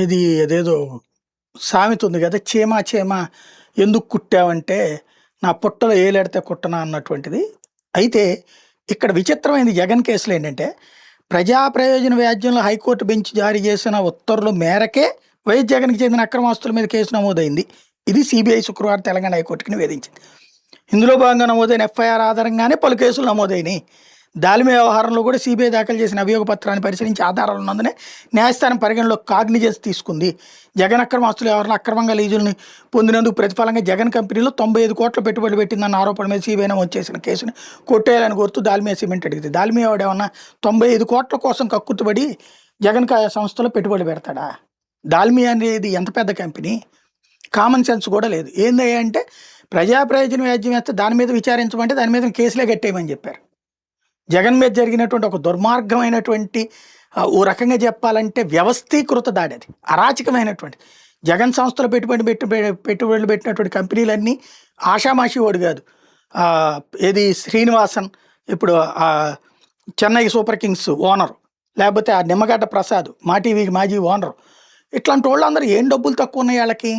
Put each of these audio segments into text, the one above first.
ఇది అదేదో సామెత ఉంది కదా! చీమ చీమ ఎందుకు కుట్టావంటే, నా పొట్టలో ఏలెడితే కుట్టనా అన్నటువంటిది. అయితే ఇక్కడ విచిత్రమైనది జగన్ కేసులో ఏంటంటే, ప్రజా ప్రయోజన వ్యాజ్యంలో హైకోర్టు బెంచ్ జారీ చేసిన ఉత్తర్వుల మేరకే వైఎస్ జగన్‌కి చెందిన అక్రమాస్తుల మీద కేసు నమోదైంది. ఇది సీబీఐ శుక్రవారం తెలంగాణ హైకోర్టుకి నివేదించింది. ఇందులో భాగంగా నమోదైన ఎఫ్ఐఆర్ ఆధారంగానే పలు కేసులు నమోదైనయి. దాలిమి వ్యవహారంలో కూడా సీబీఐ దాఖలు చేసిన అభియోగ పత్రాన్ని పరిశీలించి ఆధారాలు ఉన్నందునే న్యాయస్థానం పరిగణలోకి కాగ్నిజెన్స్ తీసుకుంది. జగన్ అక్రమాస్తుల వ్యవహారంలో అక్రమంగా లీజుల్ని పొందినందుకు ప్రతిఫలంగా జగన్ కంపెనీలో 95 కోట్ల పెట్టుబడి పెట్టిందన్న ఆరోపణ మీద సీబీఐ నమోదు చేసిన కేసుని కొట్టేయాలని కోరుతూ దాల్మియా సిమెంట్ అడిగింది. దాల్మియా వాడేమన్నా 95 కోట్ల కోసం కక్కుర్తిపడి జగన్ సంస్థలో పెట్టుబడి పెడతాడా? దాల్మియా అనేది ఎంత పెద్ద కంపెనీ, కామన్ సెన్స్ కూడా లేదు. ఏందయ్యా అంటే, ప్రజా ప్రయోజన వ్యాజ్యం వేస్తే దాని మీద విచారించమంటే దాని మీద కేసులే కట్టేయమని చెప్పారు. జగన్ మీద జరిగినటువంటి ఒక దుర్మార్గమైనటువంటి ఓ రకంగా చెప్పాలంటే వ్యవస్థీకృత దాడి, అది అరాచకమైనటువంటి. జగన్ సంస్థలో పెట్టుబడులు పెట్టినటువంటి కంపెనీలన్నీ ఆషామాషి వాడు కాదు. ఏది శ్రీనివాసన్, ఇప్పుడు చెన్నై సూపర్ కింగ్స్ ఓనరు, లేకపోతే ఆ నిమ్మగడ్డ ప్రసాద్ మా టీవీకి మాజీ ఓనరు, ఇట్లాంటి వాళ్ళందరూ ఏం డబ్బులు తక్కువ ఉన్నాయి వాళ్ళకి,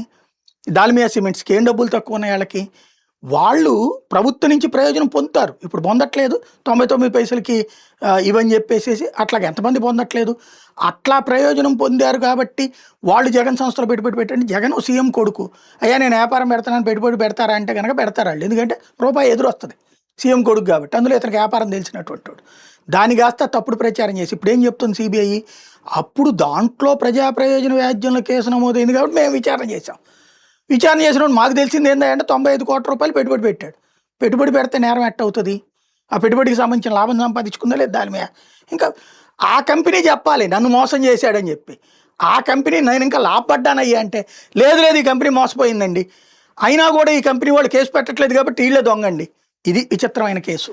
దాల్మియా సిమెంట్స్కి ఏం డబ్బులు తక్కువ ఉన్నాయి వాళ్ళకి. వాళ్ళు ప్రభుత్వం నుంచి ప్రయోజనం పొందుతారు, ఇప్పుడు పొందట్లేదు 99 పైసలకి ఇవని చెప్పేసేసి. అట్లాగే ఎంతమంది పొందట్లేదు, అట్లా ప్రయోజనం పొందారు కాబట్టి వాళ్ళు జగన్ సంస్థలో పెట్టుబడి పెట్టండి. జగన్ సీఎం కొడుకు, అయ్యా నేను వ్యాపారం పెడతానని పెట్టుబడి పెడతారా అంటే కనుక పెడతారు వాళ్ళు, ఎందుకంటే రూపాయి ఎదురు వస్తుంది సీఎం కొడుకు కాబట్టి. అందులో ఇతనికి వ్యాపారం తెలిసినటువంటి వాడు. దాని కాస్త తప్పుడు ప్రచారం చేసి ఇప్పుడు ఏం చెప్తుంది సిబిఐ, అప్పుడు దాంట్లో ప్రజా ప్రయోజన వ్యాజ్యంలో కేసు నమోదైంది కాబట్టి మేము విచారణ చేసాం. విచారణ చేసినప్పుడు మాకు తెలిసింది ఏంటంటే 95 కోట్ల రూపాయలు పెట్టుబడి పెట్టాడు. పెట్టుబడి పెడితే నేరం ఎట్ట అవుతుంది? ఆ పెట్టుబడికి సంబంధించిన లాభం సంపాదించుకుందా లేదు దాని మీద. ఇంకా ఆ కంపెనీ చెప్పాలి నన్ను మోసం చేశాడని చెప్పి. ఆ కంపెనీ నేను ఇంకా లాభపడ్డానయ్యా అంటే, లేదు ఈ కంపెనీ మోసపోయిందండి, అయినా కూడా ఈ కంపెనీ వాళ్ళు కేసు పెట్టట్లేదు కాబట్టి వీళ్ళే దొంగండి. ఇది విచిత్రమైన కేసు.